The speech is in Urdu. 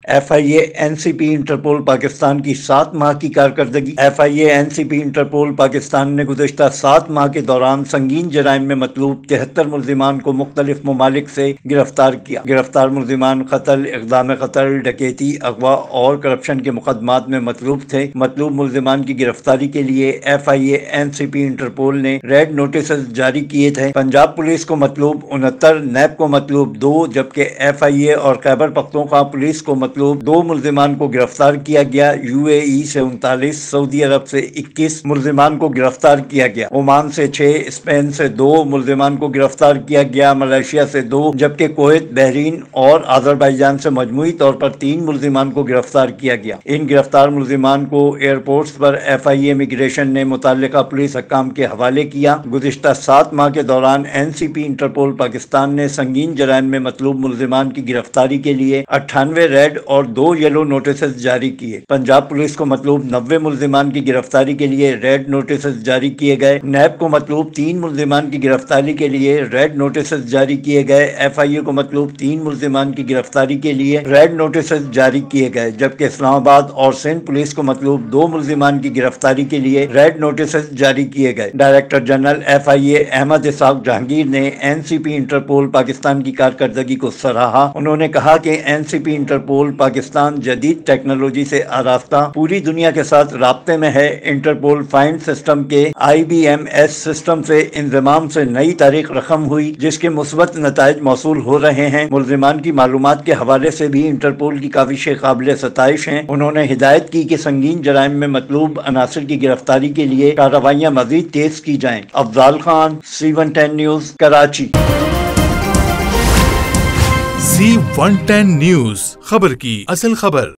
FIA-NCP انٹرپول پاکستان کی 7 ماہ کی کارکردگی۔ FIA-NCP انٹرپول پاکستان نے گزشتہ 7 ماہ کے دوران سنگین جرائم میں مطلوب 73 ملزمان کو مختلف ممالک سے گرفتار کیا۔ گرفتار ملزمان قتل، اقدام قتل، ڈکیتی، اغوا اور کرپشن کے مقدمات میں مطلوب تھے۔ مطلوب ملزمان کی گرفتاری کے لیے FIA-NCP انٹرپول نے ریڈ نوٹسز جاری کیے تھے۔ پنجاب پولیس کو مطلوب 69، نیب کو مطلوب 2، جبکہ FIA اور خیبر پختونخوا پولیس کو مطلوب 2 ملزمان کو گرفتار کیا گیا۔ UAE سے 39، سعودی عرب سے 21 ملزمان کو گرفتار کیا گیا۔ عمان سے 6، اسپین سے 2 ملزمان کو گرفتار کیا گیا۔ ملائیشیا سے 2، جبکہ کویت، بحرین اور آذربائیجان سے مجموعی طور پر 3 ملزمان کو گرفتار کیا گیا۔ ان گرفتار ملزمان کو ایئرپورٹس پر FIA امیگریشن نے متعلقہ پولیس حکام کے حوالے کیا۔ گزشتہ 7 ماہ کے دوران NCP انٹرپول پاکستان نے سنگین جرائم میں مطلوب ملزمان کی گرفتاری کے لیے 98 ریڈ اور 2 یلو نوٹسز جاری کیے۔ پنجاب پولیس کو مطلوب 90 ملزمان کی گرفتاری کے لیے ریڈ نوٹسز جاری کیے گئے۔ نیب کو مطلوب 3 ملزمان کی گرفتاری کے لیے ریڈ نوٹسز جاری کیے گئے۔ FIA کو مطلوب 3 ملزمان کی گرفتاری کے لیے ریڈ نوٹسز جاری کیے گئے، جبکہ اسلام آباد اور سندھ پولیس کو مطلوب 2 ملزمان کی گرفتاری کے لیے ریڈ نوٹسز جاری کیے گئے۔ ڈائریکٹر جنرل FIA احمد اسحاق جہانگیر نے NCP انٹرپول پاکستان کی کارکردگی کو سراہا۔ انہوں نے کہا کہ NCP انٹرپول پاکستان جدید ٹیکنالوجی سے آراستہ پوری دنیا کے ساتھ رابطے میں ہے۔ انٹرپول فائنڈ سسٹم کے IBMS سسٹم سے انضمام سے نئی تاریخ رقم ہوئی، جس کے مثبت نتائج موصول ہو رہے ہیں۔ ملزمان کی معلومات کے حوالے سے بھی انٹرپول کی کاوشیں قابل ستائش ہیں۔ انہوں نے ہدایت کی کہ سنگین جرائم میں مطلوب عناصر کی گرفتاری کے لیے کارروائیاں مزید تیز کی جائیں۔ Afzal Khan, C110 news, Karachi. C110 news, خبر کی اصل خبر۔